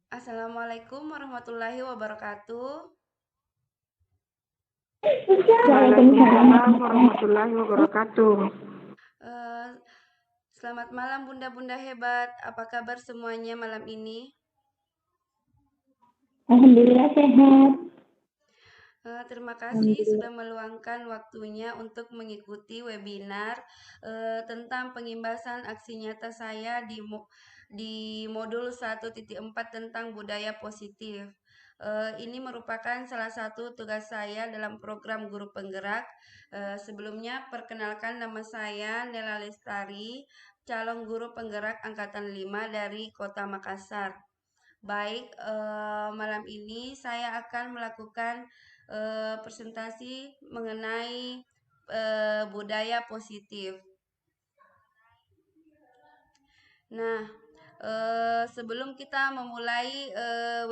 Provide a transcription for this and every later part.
Assalamualaikum warahmatullahi wabarakatuh. Waalaikumsalam warahmatullahi wabarakatuh. Eh, Selamat malam bunda-bunda hebat. Apa kabar semuanya malam ini? Alhamdulillah sehat. Terima kasih Alhamdulillah. sudah meluangkan waktunya untuk mengikuti webinar tentang pengimbasan aksi nyata saya di modul 1.4 tentang budaya positif. Ini merupakan salah satu tugas saya dalam program Guru Penggerak. Sebelumnya, perkenalkan nama saya Nela Lestari, calon guru penggerak Angkatan 5 dari Kota Makassar. Baik, malam ini saya akan melakukan presentasi mengenai budaya positif. Nah, sebelum kita memulai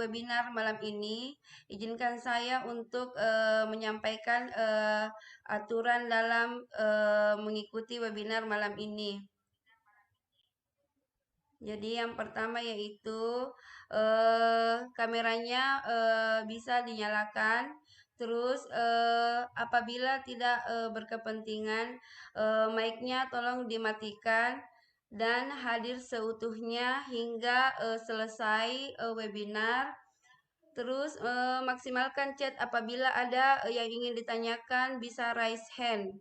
webinar malam ini, izinkan saya untuk menyampaikan aturan dalam mengikuti webinar malam ini. Jadi yang pertama yaitu kameranya bisa dinyalakan. Terus apabila tidak berkepentingan, mic-nya tolong dimatikan dan hadir seutuhnya hingga selesai webinar. Terus maksimalkan chat apabila ada yang ingin ditanyakan bisa raise hand.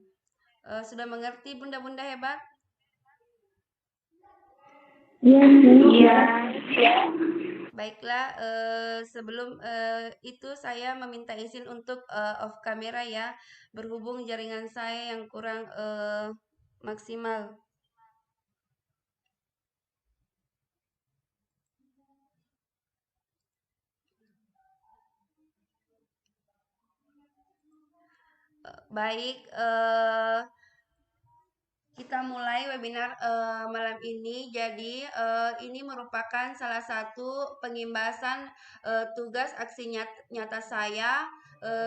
Sudah mengerti bunda-bunda hebat? Iya, Iya, Baiklah, sebelum itu saya meminta izin untuk off kamera ya, berhubung jaringan saya yang kurang maksimal. Baik, kita mulai webinar malam ini. Jadi ini merupakan salah satu pengimbasan tugas aksi nyata saya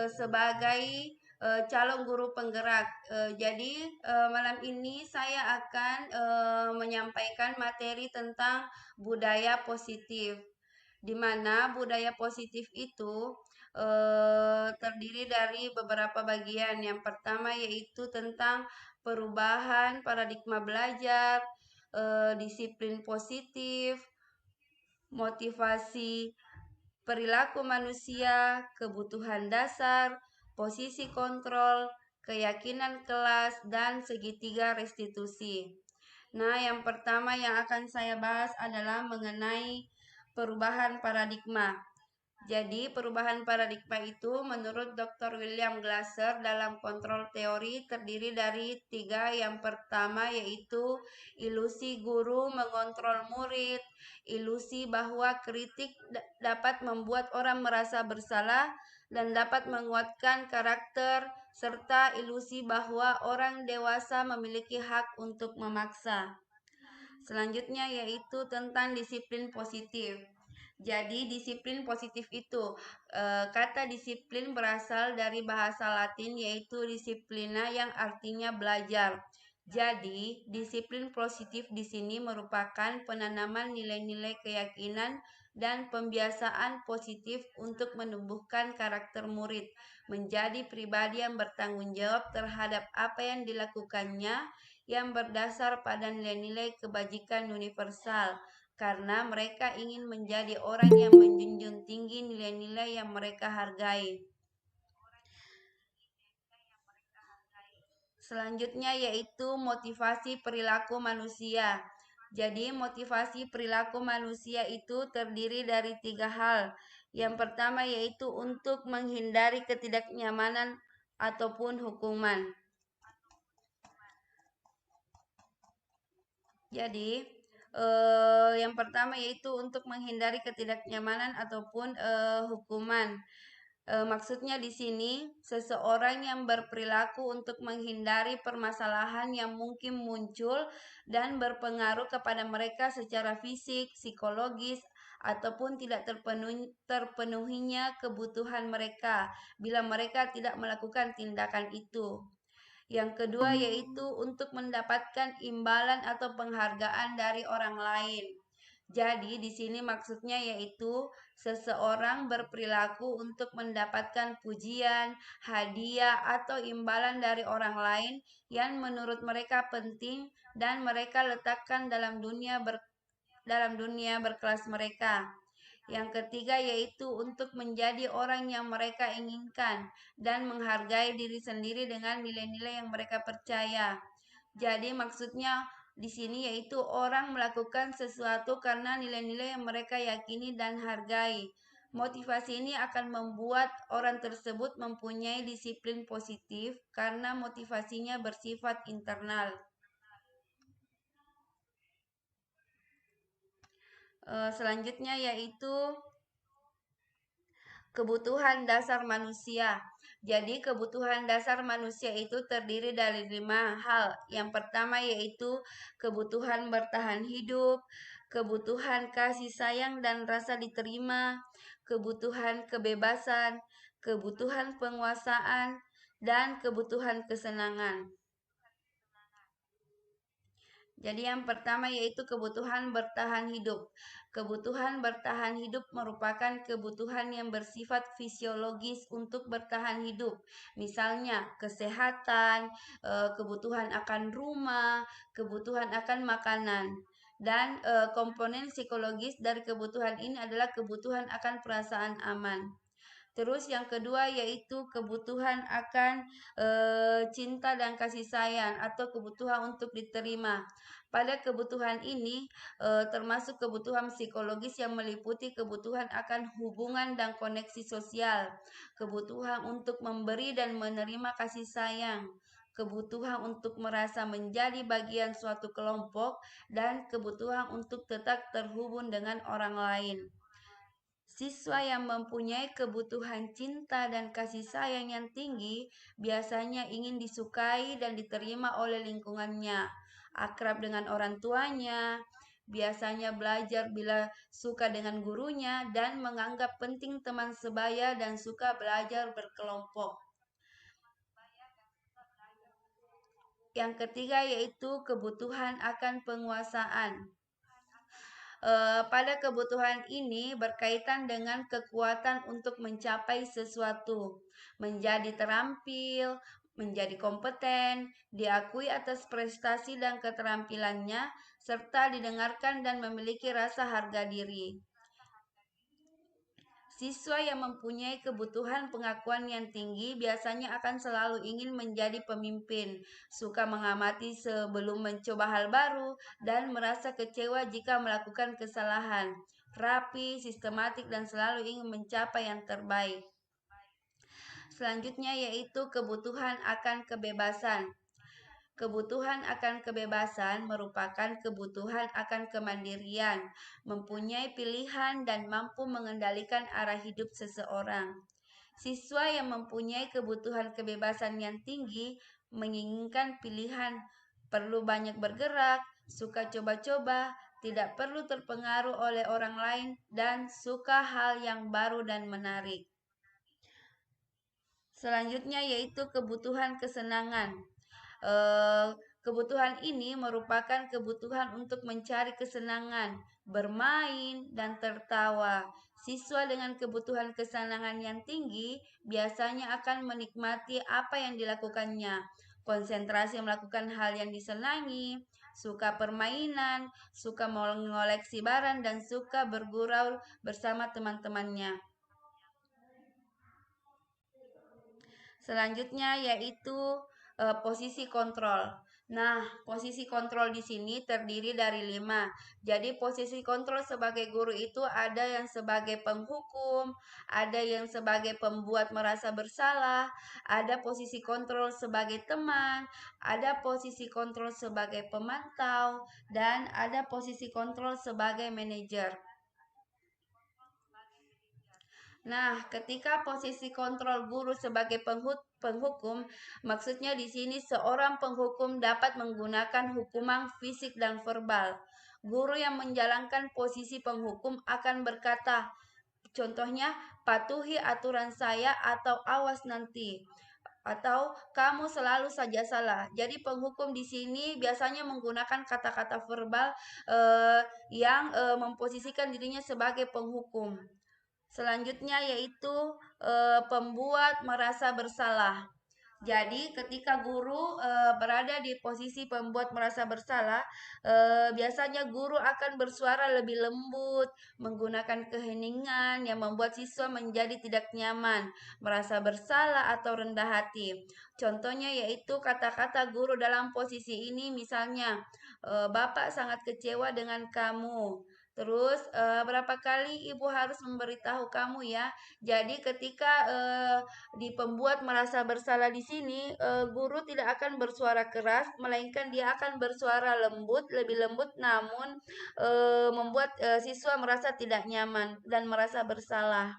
sebagai calon guru penggerak. Jadi malam ini saya akan menyampaikan materi tentang budaya positif, di mana budaya positif itu terdiri dari beberapa bagian. Yang pertama yaitu tentang perubahan paradigma belajar, disiplin positif, motivasi perilaku manusia, kebutuhan dasar, posisi kontrol, keyakinan kelas, dan segitiga restitusi. Nah, yang pertama yang akan saya bahas adalah mengenai perubahan paradigma. Jadi, perubahan paradigma itu menurut Dr. William Glasser dalam kontrol teori terdiri dari tiga. Yang pertama yaitu ilusi guru mengontrol murid, ilusi bahwa kritik dapat membuat orang merasa bersalah dan dapat menguatkan karakter, serta ilusi bahwa orang dewasa memiliki hak untuk memaksa. Selanjutnya yaitu tentang disiplin positif. Jadi disiplin positif itu kata disiplin berasal dari bahasa Latin yaitu disiplina yang artinya belajar. Jadi disiplin positif di sini merupakan penanaman nilai-nilai keyakinan dan pembiasaan positif untuk menumbuhkan karakter murid menjadi pribadi yang bertanggung jawab terhadap apa yang dilakukannya yang berdasar pada nilai-nilai kebajikan universal karena mereka ingin menjadi orang yang menjunjung tinggi nilai-nilai yang mereka hargai. Selanjutnya yaitu motivasi perilaku manusia. Jadi motivasi perilaku manusia itu terdiri dari tiga hal. Yang pertama yaitu untuk menghindari ketidaknyamanan ataupun hukuman. Jadi yang pertama yaitu untuk menghindari ketidaknyamanan ataupun hukuman. Maksudnya di sini seseorang yang berperilaku untuk menghindari permasalahan yang mungkin muncul dan berpengaruh kepada mereka secara fisik, psikologis, ataupun tidak terpenuhinya kebutuhan mereka bila mereka tidak melakukan tindakan itu. Yang kedua yaitu untuk mendapatkan imbalan atau penghargaan dari orang lain. Jadi di sini maksudnya yaitu seseorang berperilaku untuk mendapatkan pujian, hadiah, atau imbalan dari orang lain yang menurut mereka penting dan mereka letakkan dalam dunia berkelas mereka. Yang ketiga yaitu untuk menjadi orang yang mereka inginkan dan menghargai diri sendiri dengan nilai-nilai yang mereka percaya. Jadi maksudnya di sini yaitu orang melakukan sesuatu karena nilai-nilai yang mereka yakini dan hargai. Motivasi ini akan membuat orang tersebut mempunyai disiplin positif karena motivasinya bersifat internal. Selanjutnya yaitu kebutuhan dasar manusia. Jadi kebutuhan dasar manusia itu terdiri dari 5 hal. Yang pertama yaitu kebutuhan bertahan hidup, kebutuhan kasih sayang dan rasa diterima, kebutuhan kebebasan, kebutuhan penguasaan, dan kebutuhan kesenangan. Jadi yang pertama yaitu kebutuhan bertahan hidup. Kebutuhan bertahan hidup merupakan kebutuhan yang bersifat fisiologis untuk bertahan hidup. Misalnya kesehatan, kebutuhan akan rumah, kebutuhan akan makanan. Dan komponen psikologis dari kebutuhan ini adalah kebutuhan akan perasaan aman. Terus yang kedua yaitu kebutuhan akan cinta dan kasih sayang atau kebutuhan untuk diterima. Pada kebutuhan ini termasuk kebutuhan psikologis yang meliputi kebutuhan akan hubungan dan koneksi sosial, kebutuhan untuk memberi dan menerima kasih sayang, kebutuhan untuk merasa menjadi bagian suatu kelompok, dan kebutuhan untuk tetap terhubung dengan orang lain. Siswa yang mempunyai kebutuhan cinta dan kasih sayang yang tinggi biasanya ingin disukai dan diterima oleh lingkungannya, akrab dengan orang tuanya, biasanya belajar bila suka dengan gurunya, dan menganggap penting teman sebaya dan suka belajar berkelompok. Yang ketiga yaitu kebutuhan akan penguasaan. Pada kebutuhan ini berkaitan dengan kekuatan untuk mencapai sesuatu, menjadi terampil, menjadi kompeten, diakui atas prestasi dan keterampilannya, serta didengarkan dan memiliki rasa harga diri. Siswa yang mempunyai kebutuhan pengakuan yang tinggi biasanya akan selalu ingin menjadi pemimpin, suka mengamati sebelum mencoba hal baru, dan merasa kecewa jika melakukan kesalahan. Rapi, sistematik, dan selalu ingin mencapai yang terbaik. Selanjutnya yaitu kebutuhan akan kebebasan. Kebutuhan akan kebebasan merupakan kebutuhan akan kemandirian, mempunyai pilihan dan mampu mengendalikan arah hidup seseorang. Siswa yang mempunyai kebutuhan kebebasan yang tinggi menginginkan pilihan, perlu banyak bergerak, suka coba-coba, tidak perlu terpengaruh oleh orang lain, dan suka hal yang baru dan menarik. Selanjutnya yaitu kebutuhan kesenangan. Kebutuhan ini merupakan kebutuhan untuk mencari kesenangan, bermain, dan tertawa. Siswa dengan kebutuhan kesenangan yang tinggi biasanya akan menikmati apa yang dilakukannya, konsentrasi melakukan hal yang disenangi, suka permainan, suka mengoleksi barang, dan suka bergurau bersama teman-temannya. Selanjutnya yaitu posisi kontrol. Nah, posisi kontrol di sini terdiri dari 5. Jadi posisi kontrol sebagai guru itu ada yang sebagai penghukum, ada yang sebagai pembuat merasa bersalah, ada posisi kontrol sebagai teman, ada posisi kontrol sebagai pemantau, dan ada posisi kontrol sebagai manajer. Nah, ketika posisi kontrol guru sebagai penghukum, maksudnya di sini seorang penghukum dapat menggunakan hukuman fisik dan verbal. Guru yang menjalankan posisi penghukum akan berkata, contohnya, patuhi aturan saya atau awas nanti. atau kamu selalu saja salah. Jadi penghukum di sini biasanya menggunakan kata-kata verbal yang memposisikan dirinya sebagai penghukum. Selanjutnya yaitu pembuat merasa bersalah. Jadi ketika guru berada di posisi pembuat merasa bersalah, biasanya guru akan bersuara lebih lembut, menggunakan keheningan yang membuat siswa menjadi tidak nyaman, merasa bersalah atau rendah hati. Contohnya yaitu kata-kata guru dalam posisi ini, misalnya, "Bapak sangat kecewa dengan kamu." Terus, "Berapa kali ibu harus memberitahu kamu ya?" Jadi ketika di pembuat merasa bersalah di sini, guru tidak akan bersuara keras, melainkan dia akan bersuara lembut, lebih lembut, namun membuat siswa merasa tidak nyaman dan merasa bersalah.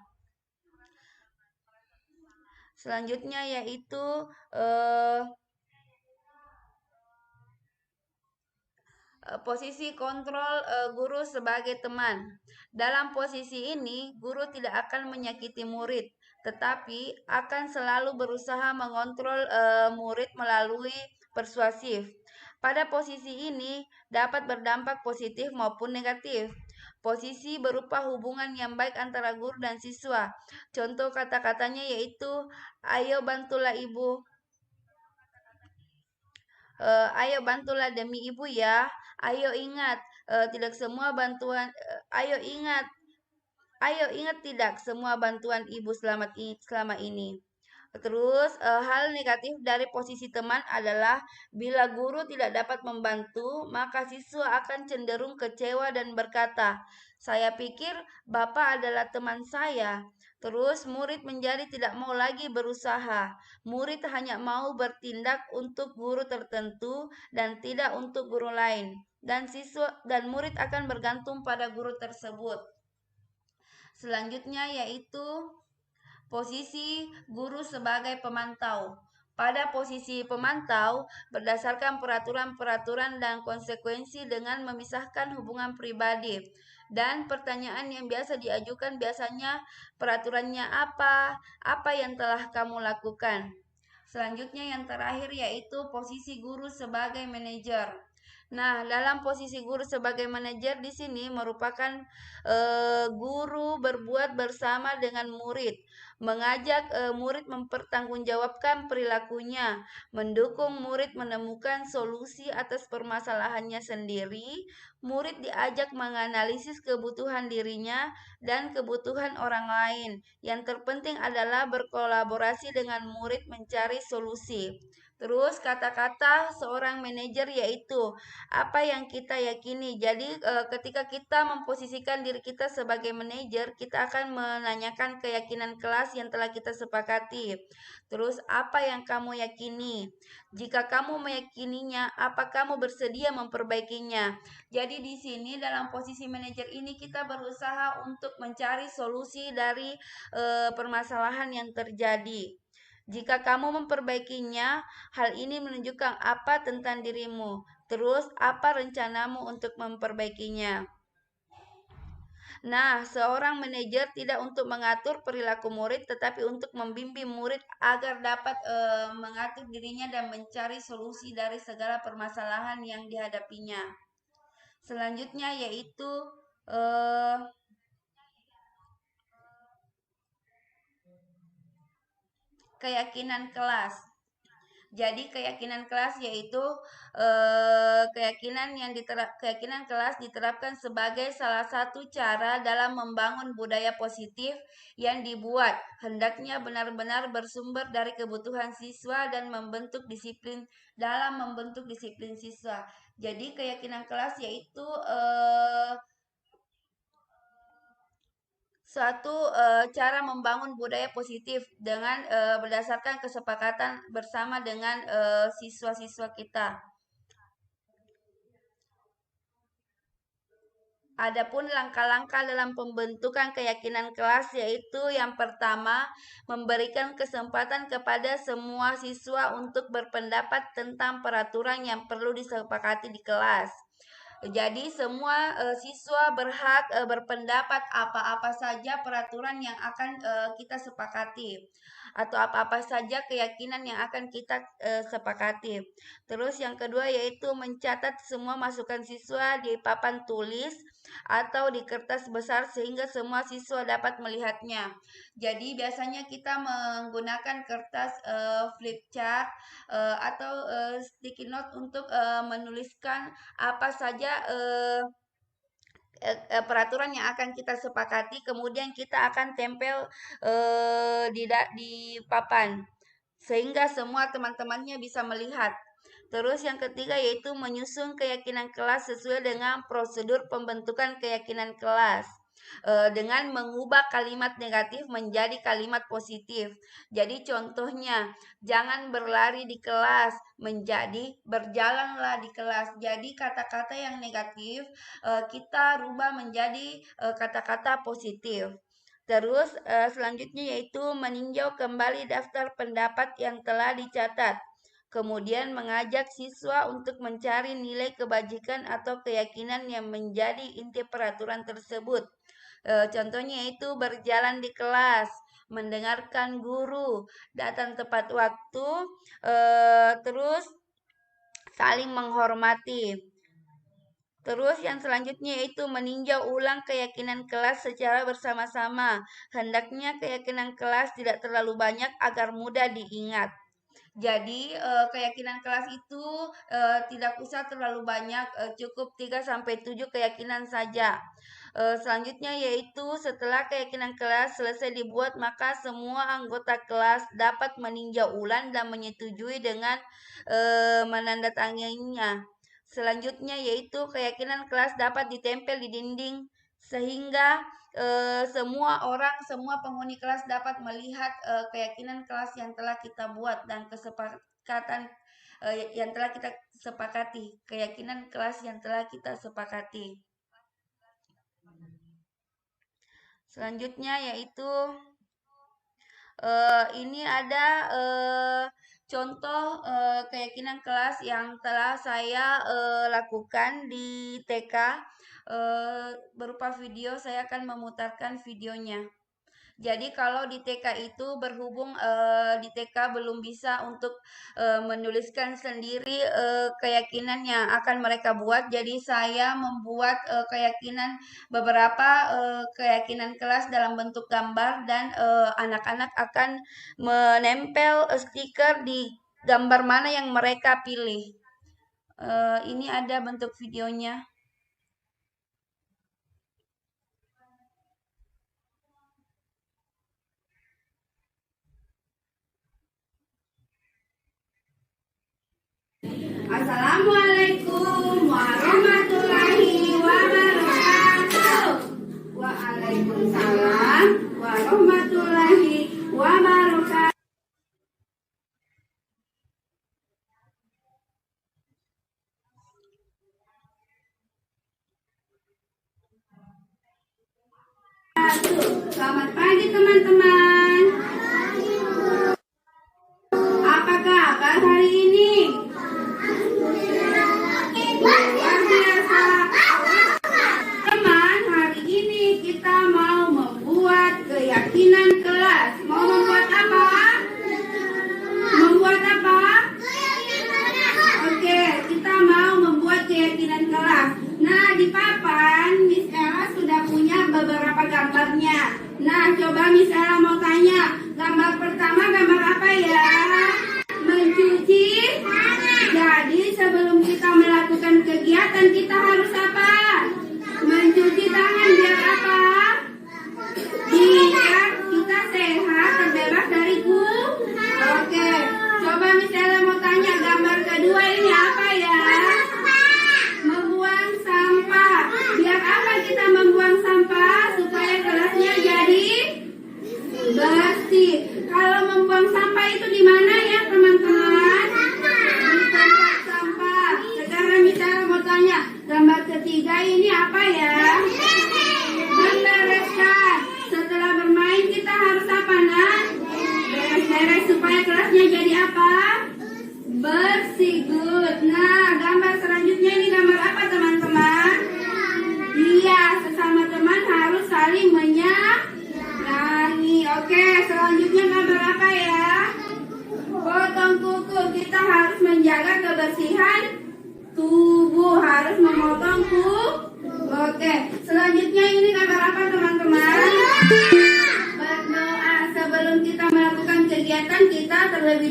Selanjutnya yaitu posisi kontrol guru sebagai teman. Dalam posisi ini, guru tidak akan menyakiti murid, tetapi akan selalu berusaha mengontrol murid melalui persuasif. Pada posisi ini dapat berdampak positif maupun negatif. Posisi berupa hubungan yang baik antara guru dan siswa. Contoh kata-katanya yaitu, "Ayo bantulah ibu." Ayo bantulah demi ibu ya. Ayo ingat, tidak semua bantuan. Ayo ingat, ayo ingat tidak semua bantuan ibu selama ini. Terus hal negatif dari posisi teman adalah bila guru tidak dapat membantu, maka siswa akan cenderung kecewa dan berkata, "Saya pikir Bapak adalah teman saya." Terus murid menjadi tidak mau lagi berusaha. Murid hanya mau bertindak untuk guru tertentu dan tidak untuk guru lain. Dan siswa dan murid akan bergantung pada guru tersebut. Selanjutnya yaitu posisi guru sebagai pemantau. Pada posisi pemantau, berdasarkan peraturan-peraturan dan konsekuensi dengan memisahkan hubungan pribadi. Dan pertanyaan yang biasa diajukan biasanya peraturannya apa yang telah kamu lakukan. Selanjutnya yang terakhir yaitu posisi guru sebagai manajer. Nah, dalam posisi guru sebagai manajer di sini merupakan guru berbuat bersama dengan murid, mengajak murid mempertanggungjawabkan perilakunya, mendukung murid menemukan solusi atas permasalahannya sendiri. Murid diajak menganalisis kebutuhan dirinya dan kebutuhan orang lain. Yang terpenting adalah berkolaborasi dengan murid mencari solusi. Terus kata-kata seorang manajer yaitu apa yang kita yakini. Jadi ketika kita memposisikan diri kita sebagai manajer, kita akan menanyakan keyakinan kelas yang telah kita sepakati. Terus apa yang kamu yakini? Jika kamu meyakininya, apa kamu bersedia memperbaikinya? Jadi di sini dalam posisi manajer ini kita berusaha untuk mencari solusi dari permasalahan yang terjadi. Jika kamu memperbaikinya, hal ini menunjukkan apa tentang dirimu. Terus, apa rencanamu untuk memperbaikinya? Nah, seorang manajer tidak untuk mengatur perilaku murid, tetapi untuk membimbing murid agar dapat mengatur dirinya dan mencari solusi dari segala permasalahan yang dihadapinya. Selanjutnya yaitu eh, keyakinan kelas. Jadi keyakinan kelas yaitu keyakinan kelas diterapkan sebagai salah satu cara dalam membangun budaya positif yang dibuat hendaknya benar-benar bersumber dari kebutuhan siswa dan membentuk disiplin siswa. Jadi keyakinan kelas yaitu suatu cara membangun budaya positif dengan berdasarkan kesepakatan bersama dengan siswa-siswa kita. Adapun langkah-langkah dalam pembentukan keyakinan kelas yaitu yang pertama, memberikan kesempatan kepada semua siswa untuk berpendapat tentang peraturan yang perlu disepakati di kelas. Jadi semua siswa berhak berpendapat apa-apa saja peraturan yang akan kita sepakati. atau apa-apa saja keyakinan yang akan kita sepakati. Terus yang kedua yaitu mencatat semua masukan siswa di papan tulis atau di kertas besar sehingga semua siswa dapat melihatnya. Jadi biasanya kita menggunakan kertas flip chart atau sticky note untuk menuliskan apa saja peraturan yang akan kita sepakati, kemudian kita akan tempel di papan sehingga semua teman-temannya bisa melihat. Terus yang ketiga yaitu menyusun keyakinan kelas sesuai dengan prosedur pembentukan keyakinan kelas. Dengan mengubah kalimat negatif menjadi kalimat positif. Jadi contohnya, jangan berlari di kelas menjadi berjalanlah di kelas. Jadi kata-kata yang negatif kita rubah menjadi kata-kata positif. Terus selanjutnya yaitu meninjau kembali daftar pendapat yang telah dicatat. Kemudian mengajak siswa untuk mencari nilai kebajikan atau keyakinan yang menjadi inti peraturan tersebut. Contohnya yaitu berjalan di kelas, mendengarkan guru, datang tepat waktu, terus saling menghormati. Terus yang selanjutnya yaitu meninjau ulang keyakinan kelas secara bersama-sama. Hendaknya keyakinan kelas tidak terlalu banyak agar mudah diingat. Jadi keyakinan kelas itu tidak usah terlalu banyak, cukup 3-7 keyakinan saja. Selanjutnya yaitu setelah keyakinan kelas selesai dibuat, maka semua anggota kelas dapat meninjau ulang dan menyetujui dengan menandatanganinya. Selanjutnya yaitu keyakinan kelas dapat ditempel di dinding sehingga semua penghuni kelas dapat melihat keyakinan kelas yang telah kita buat dan kesepakatan yang telah kita sepakati, keyakinan kelas yang telah kita sepakati. Selanjutnya yaitu ini ada contoh keyakinan kelas yang telah saya lakukan di TK berupa video. Saya akan memutarkan videonya. Jadi kalau di TK itu berhubung di TK belum bisa untuk menuliskan sendiri keyakinan yang akan mereka buat, jadi saya membuat beberapa keyakinan kelas dalam bentuk gambar dan anak-anak akan menempel stiker di gambar mana yang mereka pilih. Ini ada bentuk videonya. Assalamualaikum warahmatullahi wabarakatuh. Waalaikumsalam warahmatullahi wabarakatuh. Selamat pagi teman-teman. Apa kabar hari ini? Luar biasa. Teman, hari ini kita mau membuat keyakinan kelas. Mau membuat apa? Membuat apa? Oke, kita mau membuat keyakinan kelas. Nah, di papan Miss Ella sudah punya beberapa gambarnya. Nah, coba Miss Ella mau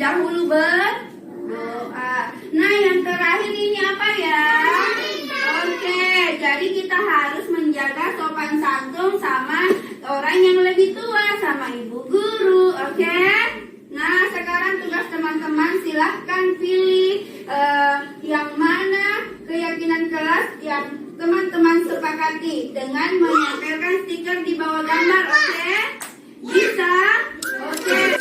dahulu berdoa. Nah, yang terakhir ini apa ya? Oke, jadi kita harus menjaga sopan santun sama orang yang lebih tua, sama ibu guru. Oke? Nah, sekarang tugas teman-teman silahkan pilih yang mana keyakinan kelas yang teman-teman sepakati dengan menempelkan stiker di bawah gambar. Oke? Bisa? Oke.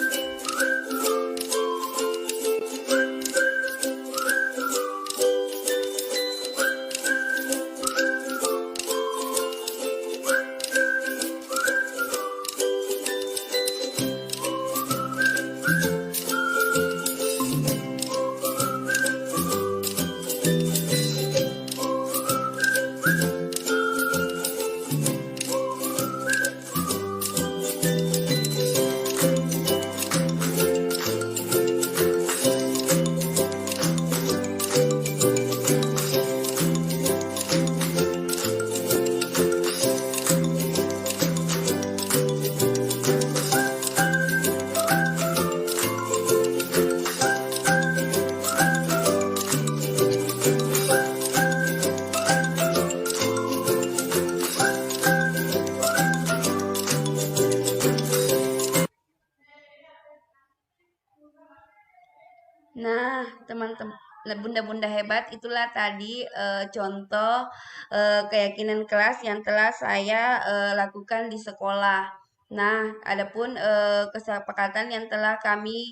Nah, teman-teman, bunda-bunda hebat, itulah tadi contoh keyakinan kelas yang telah saya lakukan di sekolah. Nah, adapun kesepakatan yang telah kami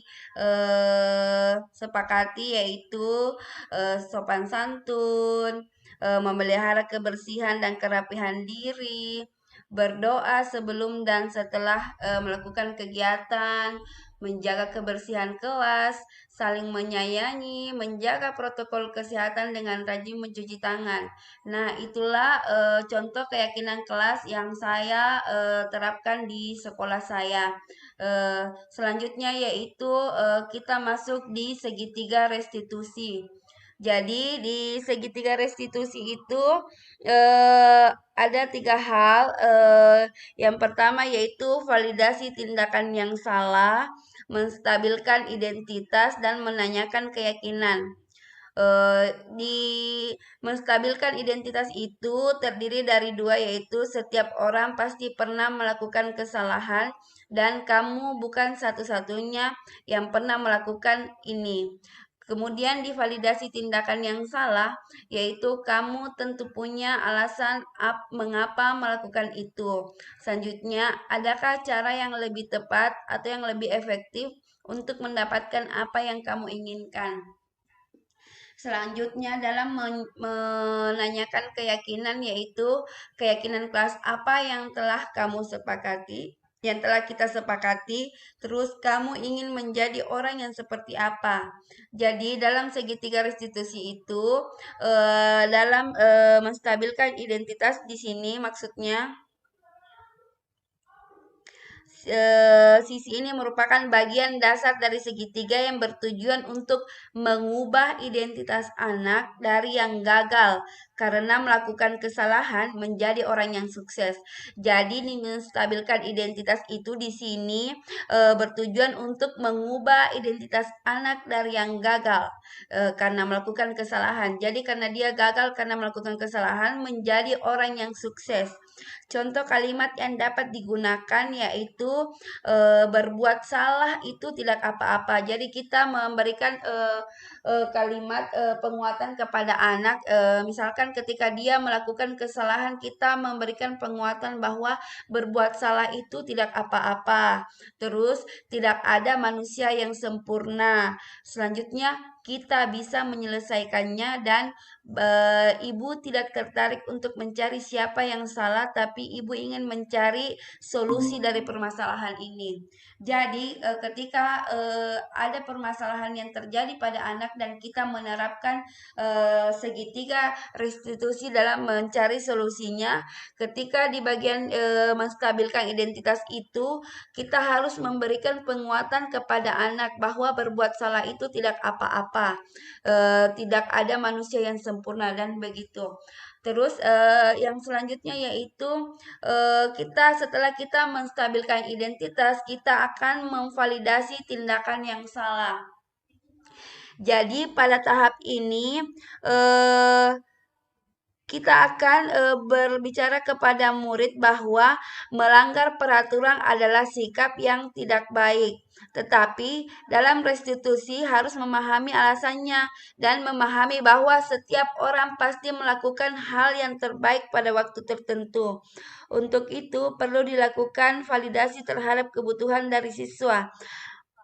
sepakati yaitu sopan santun, memelihara kebersihan dan kerapihan diri, berdoa sebelum dan setelah melakukan kegiatan, menjaga kebersihan kelas, saling menyayangi, menjaga protokol kesehatan dengan rajin mencuci tangan. Nah, itulah contoh keyakinan kelas yang saya terapkan di sekolah saya. Selanjutnya yaitu kita masuk di segitiga restitusi. Jadi di segitiga restitusi itu ada 3 hal. Yang pertama yaitu validasi tindakan yang salah, menstabilkan identitas, dan menanyakan keyakinan. Di menstabilkan identitas itu terdiri dari 2, yaitu setiap orang pasti pernah melakukan kesalahan dan kamu bukan satu-satunya yang pernah melakukan ini. Kemudian divalidasi tindakan yang salah, yaitu kamu tentu punya alasan mengapa melakukan itu. Selanjutnya, adakah cara yang lebih tepat atau yang lebih efektif untuk mendapatkan apa yang kamu inginkan? Selanjutnya dalam menanyakan keyakinan, yaitu keyakinan kelas apa yang telah kamu sepakati, yang telah kita sepakati, terus kamu ingin menjadi orang yang seperti apa. Jadi dalam segitiga restitusi itu dalam menstabilkan identitas di sini maksudnya sisi ini merupakan bagian dasar dari segitiga yang bertujuan untuk mengubah identitas anak dari yang gagal karena melakukan kesalahan menjadi orang yang sukses. Jadi menstabilkan identitas itu di sini bertujuan untuk mengubah identitas anak dari yang gagal karena melakukan kesalahan. Jadi karena dia gagal karena melakukan kesalahan menjadi orang yang sukses. Contoh kalimat yang dapat digunakan yaitu berbuat salah itu tidak apa-apa. Jadi kita memberikan kalimat penguatan kepada anak. Misalkan ketika dia melakukan kesalahan, kita memberikan penguatan bahwa berbuat salah itu tidak apa-apa. Terus tidak ada manusia yang sempurna. Selanjutnya kita bisa menyelesaikannya dan ibu tidak tertarik untuk mencari siapa yang salah, tapi ibu ingin mencari solusi dari permasalahan ini. Jadi ketika ada permasalahan yang terjadi pada anak dan kita menerapkan segitiga restitusi dalam mencari solusinya, ketika di bagian menstabilkan identitas itu, kita harus memberikan penguatan kepada anak bahwa berbuat salah itu tidak apa-apa, tidak ada manusia yang sempurna dan begitu. Terus yang selanjutnya yaitu setelah kita menstabilkan identitas, kita akan memvalidasi tindakan yang salah. Jadi pada tahap ini kita akan berbicara kepada murid bahwa melanggar peraturan adalah sikap yang tidak baik. Tetapi dalam restitusi harus memahami alasannya dan memahami bahwa setiap orang pasti melakukan hal yang terbaik pada waktu tertentu. Untuk itu perlu dilakukan validasi terhadap kebutuhan dari siswa.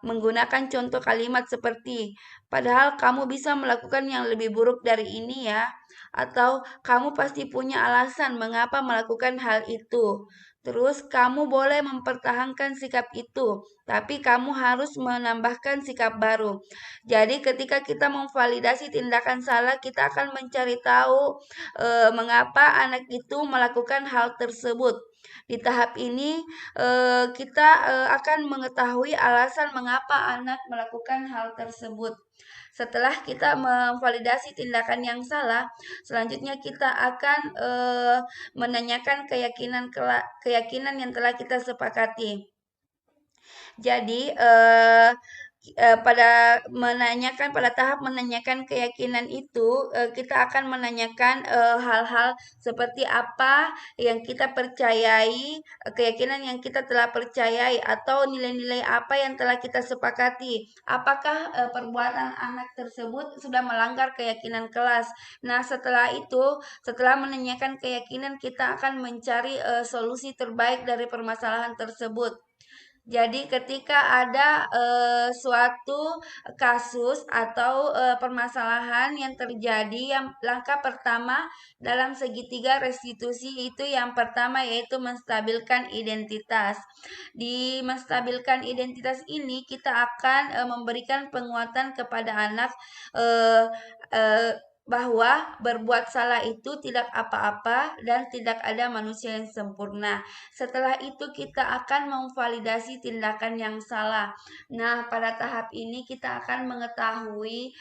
Menggunakan contoh kalimat seperti, padahal kamu bisa melakukan yang lebih buruk dari ini ya, atau kamu pasti punya alasan mengapa melakukan hal itu. Terus kamu boleh mempertahankan sikap itu, tapi kamu harus menambahkan sikap baru. Jadi ketika kita memvalidasi tindakan salah, kita akan mencari tahu mengapa anak itu melakukan hal tersebut. Di tahap ini kita akan mengetahui alasan mengapa anak melakukan hal tersebut. Setelah kita memvalidasi tindakan yang salah, selanjutnya kita akan menanyakan keyakinan yang telah kita sepakati. Jadi pada tahap menanyakan keyakinan itu kita akan menanyakan hal-hal seperti apa yang kita percayai, keyakinan yang kita telah percayai atau nilai-nilai apa yang telah kita sepakati. Apakah perbuatan anak tersebut sudah melanggar keyakinan kelas? Nah, setelah menanyakan keyakinan kita akan mencari solusi terbaik dari permasalahan tersebut. Jadi ketika ada suatu kasus atau permasalahan yang terjadi, yang langkah pertama dalam segitiga restitusi itu yang pertama yaitu menstabilkan identitas. Di menstabilkan identitas ini kita akan memberikan penguatan kepada anak eh, eh, bahwa berbuat salah itu tidak apa-apa dan tidak ada manusia yang sempurna. Setelah itu kita akan memvalidasi tindakan yang salah. Nah, pada tahap ini kita akan mengetahui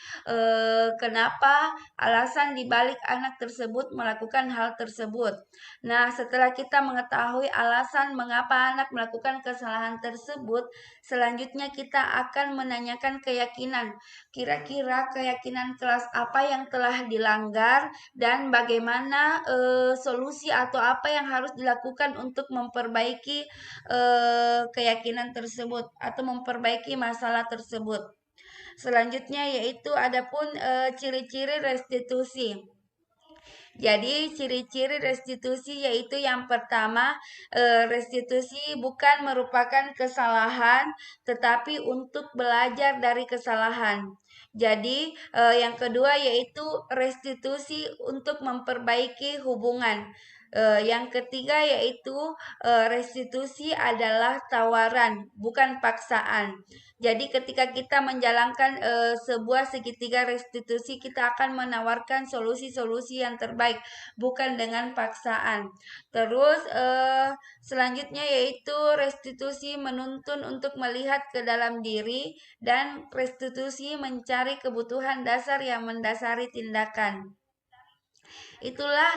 kenapa alasan dibalik anak tersebut melakukan hal tersebut. Nah, setelah kita mengetahui alasan mengapa anak melakukan kesalahan tersebut, selanjutnya kita akan menanyakan keyakinan. Kira-kira keyakinan kelas apa yang telah dilanggar dan bagaimana solusi atau apa yang harus dilakukan untuk memperbaiki keyakinan tersebut atau memperbaiki masalah tersebut. Selanjutnya yaitu adapun ciri-ciri restitusi. Jadi ciri-ciri restitusi yaitu yang pertama, restitusi bukan merupakan kesalahan tetapi untuk belajar dari kesalahan. Jadi yang kedua yaitu restitusi untuk memperbaiki hubungan. Yang ketiga yaitu restitusi adalah tawaran, bukan paksaan. Jadi ketika kita menjalankan sebuah segitiga restitusi, kita akan menawarkan solusi-solusi yang terbaik, bukan dengan paksaan. Terus selanjutnya yaitu restitusi menuntun untuk melihat ke dalam diri dan restitusi mencari kebutuhan dasar yang mendasari tindakan. Itulah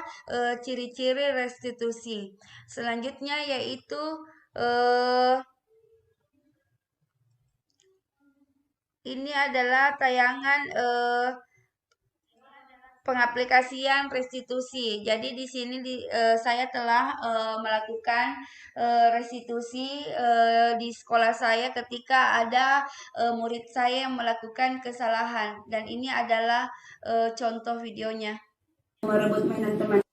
ciri-ciri restitusi. Selanjutnya yaitu ini adalah tayangan pengaplikasian restitusi. Jadi di sini saya telah melakukan restitusi di sekolah saya ketika ada murid saya yang melakukan kesalahan dan ini adalah contoh videonya. Merebut mainan teman.